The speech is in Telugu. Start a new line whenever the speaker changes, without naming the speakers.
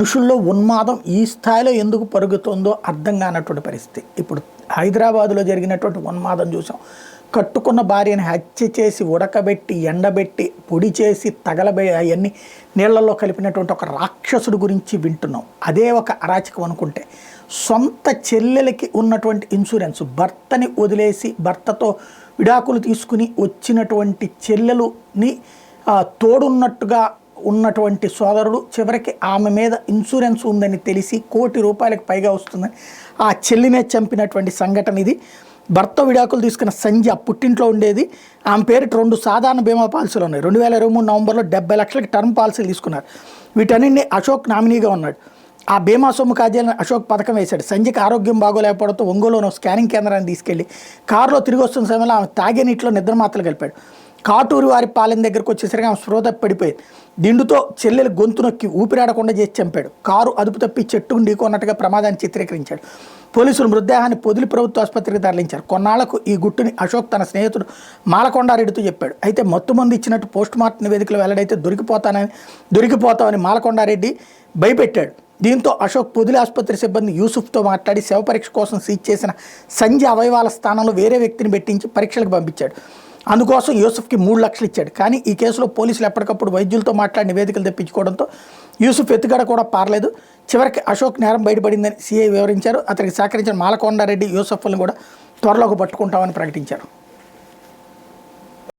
మనుషుల్లో ఉన్మాదం ఈ స్థాయిలో ఎందుకు పరుగుతుందో అర్థం కానటువంటి పరిస్థితి. ఇప్పుడు హైదరాబాదులో జరిగినటువంటి ఉన్మాదం చూసాం. కట్టుకున్న భార్యని హత్య చేసి ఉడకబెట్టి ఎండబెట్టి పొడి చేసి అవన్నీ నీళ్లలో కలిపినటువంటి ఒక రాక్షసుడు గురించి వింటున్నాం. అదే ఒక అరాచకం అనుకుంటే, సొంత చెల్లెలకి ఉన్నటువంటి ఇన్సూరెన్స్ భర్తని వదిలేసి భర్తతో విడాకులు తీసుకుని వచ్చినటువంటి చెల్లెలుని తోడున్నట్టుగా ఉన్నటువంటి సోదరుడు చివరికి ఆమె మీద ఇన్సూరెన్స్ ఉందని తెలిసి ₹1,00,00,000 పైగా వస్తుందని ఆ చెల్లినే చంపినటువంటి సంఘటన ఇది. భర్త విడాకులు తీసుకున్న సంధ్య పుట్టింట్లో ఉండేది. ఆమె పేరిట 2 సాధారణ బీమా పాలసీలు ఉన్నాయి. 2023 నవంబర్లో 70 లక్షలకి టర్మ్ పాలసీలు తీసుకున్నారు. వీటన్నింటినీ అశోక్ నామినీగా ఉన్నాడు. ఆ బీమా సొమ్ము కాజేయాలని అశోక్ పథకం వేశాడు. సంధ్యకి ఆరోగ్యం బాగోలేకపోవడంతో ఒంగోలులో స్కానింగ్ కేంద్రాన్ని తీసుకెళ్లి కారులో తిరిగి వస్తున్న సమయంలో ఆమె తాగే నీటిలో నిద్రమాత్రలు కలిపాడు. కాటూరు వారి పాలెం దగ్గరకు వచ్చేసరికి ఆమె స్పృహ పడిపోయింది. దిండుతో చెల్లెలు గొంతు నొక్కి ఊపిరాడకుండా చేసి చంపాడు. కారు అదుపు తప్పి చెట్టుకు ఢీకొన్నట్టుగా ప్రమాదాన్ని చిత్రీకరించాడు. పోలీసులు మృతదేహాన్ని పొదిలి ప్రభుత్వ ఆసుపత్రికి తరలించారు. కొన్నాళ్లకు ఈ గుట్టుని అశోక్ తన స్నేహితుడు మాలకొండారెడ్డితో చెప్పాడు. అయితే మొత్తుమంది ఇచ్చినట్టు పోస్టుమార్టం నివేదికలు వెల్లడైతే దొరికిపోతామని మాలకొండారెడ్డి భయపెట్టాడు. దీంతో అశోక్ పొదిలి ఆసుపత్రి సిబ్బంది యూసుఫ్తో మాట్లాడి శవ పరీక్ష కోసం సీజ్ చేసిన సంధ్య అవయవాల స్థానంలో వేరే వ్యక్తిని పెట్టించి పరీక్షలకు పంపించాడు. అందుకోసం యూసుఫ్కి 3 లక్షలు ఇచ్చాడు. కానీ ఈ కేసులో పోలీసులు ఎప్పటికప్పుడు వైద్యులతో మాట్లాడి నివేదికలు తెప్పించుకోవడంతో యూసుఫ్ ఎత్తుగడ కూడా పారలేదు. చివరికి అశోక్ నేరం బయటపడిందని సీఐ వివరించారు. అతనికి సహకరించిన మాలకొండారెడ్డి యూసుఫ్లను కూడా త్వరలోకి పట్టుకుంటామని ప్రకటించారు.